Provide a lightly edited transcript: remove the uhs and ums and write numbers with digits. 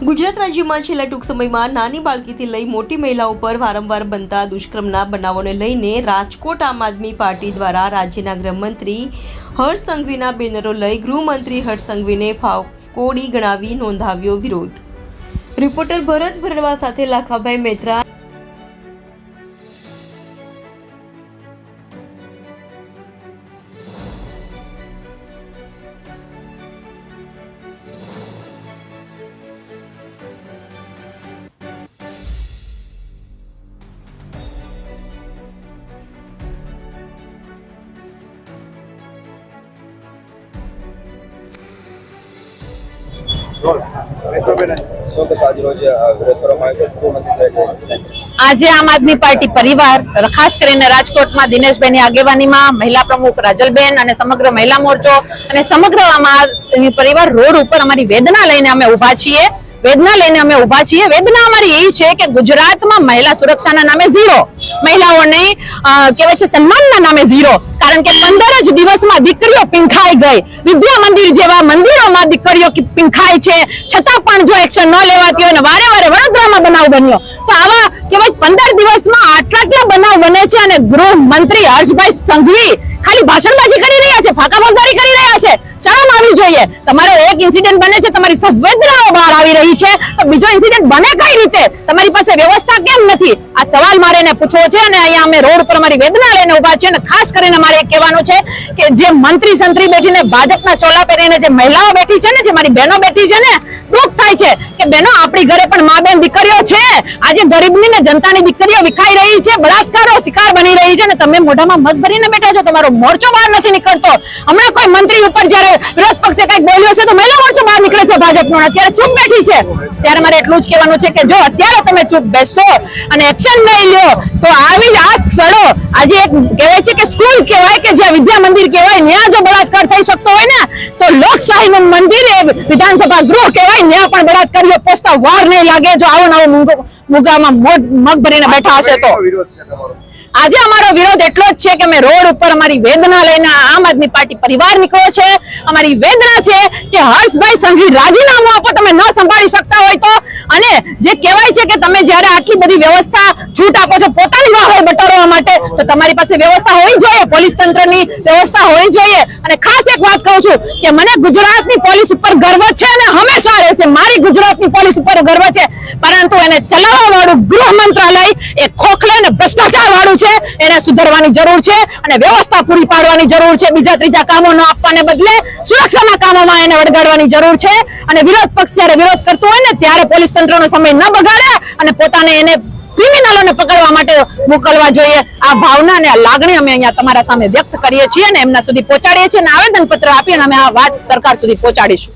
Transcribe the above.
ગુજરાત રાજ્યમાં છેલ્લા ટૂંક સમયમાં નાની બાળકીથી લઈ મોટી મહિલાઓ પર વારંવાર બનતા દુષ્કર્મના બનાવોને લઈને રાજકોટ આમ આદમી પાર્ટી દ્વારા રાજ્યના ગૃહમંત્રી હર્ષ સંઘવીના બેનરો લઈ ગૃહમંત્રી હર્ષ સંઘવીને ફાકોડી ગણાવી નોંધાવ્યો વિરોધ। રિપોર્ટર ભરત ભરડવા સાથે લાખાભાઈ મેત્રા। આજે આમ આદમી પાર્ટી પરિવાર ખાસ કરીને રાજકોટમાં દિનેશભાઈની આગેવાનીમાં મહિલા પ્રમુખ રાજલબેન અને સમગ્ર મહિલા મોરચો અને સમગ્ર આમ આદમી પરિવાર રોડ ઉપર અમારી વેદના લઈને અમે ઊભા છીએ। વેદના અમારી એ છે કે ગુજરાતમાં મહિલા સુરક્ષાના નામે ઝીરો, મહિલાઓને કહેવાય છે સન્માનના નામે ઝીરો, કારણ કે 15 જ દિવસમાં દીકરીઓ પીંખાઈ ગઈ। વિદ્યા મંદિર જેવા મંદિરોમાં દીકરીઓ પીંખાય છે, છતાં પણ જો એક્શન ન લેવાતી હોય ને વારે વારે વડોદરામાં બનાવ બન્યો તો આવા કહેવાય 15 દિવસમાં આટલા બનાવ બને છે અને ગૃહમંત્રી હર્ષભાઈ સંઘવી ખાલી ભાષણબાજી કરી રહ્યા છે, ફાંકાફોજદારી કરી રહ્યા છે। શરમ આવી જોઈએ। તમારો એક ઇન્સિડન્ટ બને છે, તમારી સંવેદનાઓ બહાર આવી રહી છે, તો બીજો ઇન્સિડન્ટ બને કઈ રીતે? તમારી પાસે વ્યવસ્થા કેમ નથી? આ સવાલ મારે એને પૂછવો છે અને અહીંયા અમે રોડ પર અમારી વેદના લઈને ઊભા છીએ અને ખાસ કરીને મારે કહેવાનું છે કે જે મંત્રી સંત્રી બેઠીને ભાજપના ચોલા પહેરીને જે મહિલાઓ બેઠી છે ને, જે મારી બહેનો બેઠી છે ને, દુઃખ થાય છે કે બહેનો આપણી ઘરે પણ મા બેન દીકરીઓ છે। આજે ગરીબની ને જનતાની દીકરીઓ વિખાઈ રહી છે, બળાત્કારો શિકાર બની રહી છે અને તમે મોઢામાં મગ ભરીને બેઠા છો, તમારો મોરચો બહાર નથી નીકળતો। હમણાં કોઈ મંત્રી ઉપર જ્યારે વિરોધ પક્ષે કઈક બોલ્યો છે તો મહિલા મોરચો બહાર નીકળે છે ભાજપનો, અત્યારે ચૂપ બેઠી છે। ત્યારે મારે એટલું જ કહેવાનું છે કે જો અત્યારે તમે ચૂપ બેસશો અને એક્શન નહીં લ્યો તો આવી આ સ્થળો આજે એક કહેવાય છે કે સ્કૂલ કહેવાય કે જ્યાં વિદ્યા મંદિર કહેવાય, ત્યાં જો બળાત્કાર થઈ શકતો હોય ને તો લોકશાહીનું મંદિર એ વિધાનસભા ગૃહ કહેવાય, ત્યાં પણ બળાત્કારીઓ પહોંચતા વાર નહીં લાગે જો આવો નવો મુગામાં મગ ભરીને બેઠા હશે તો। આજે અમારો વિરોધ એટલો જ છે કે અમે રોડ ઉપર અમારી વેદના લઈને આમ આદમી પાર્ટી પરિવાર નીકળ્યો છે। અમારી વેદના છે કે હર્ષભાઈ સંઘવી રાજીનામું આપો, તમે ન સંભાળી શકતા હોય તો। અને જે કહેવાય છે કે તમે જ્યારે આટલી બધી વ્યવસ્થા છૂટ આપો છો પોતાની વાહન બટારવા માટે, તો તમારી પાસે વ્યવસ્થા હોવી જોઈએ, પોલીસ તંત્રની વ્યવસ્થા હોવી જોઈએ। અને ખાસ એક વાત કહું છું કે મને ગુજરાતની પોલીસ ઉપર ગર્વ છે અને હંમેશા રહેશે, મારી ગુજરાતની પોલીસ ઉપર ગર્વ છે, પરંતુ એને ચલાવવા વાળું ગૃહ મંત્રાલય એ ખોખલે અને ભ્રષ્ટાચાર વાળું છે, એને સુધારવાની જરૂર છે અને વ્યવસ્થા પૂરી પાડવાની જરૂર છે। બીજા ત્રીજા કામો ન આપવાને બદલે સુરક્ષાના કામોમાં એને વળગાડવાની જરૂર છે। અને વિરોધ પક્ષ જ્યારે વિરોધ કરતો હોય ને ત્યારે પોલીસ તંત્રનો સમય ન બગાડે અને પોતાને એને ક્રિમિનલોને પકડવા માટે મોકલવા જોઈએ। આ ભાવના અને આ લાગણી અમે અહીંયા તમારા સામે વ્યક્ત કરીએ છીએ અને એમના સુધી પહોંચાડીએ છીએ અને આવેદન પત્ર આપી અને અમે આ વાત સરકાર સુધી પહોંચાડીશું।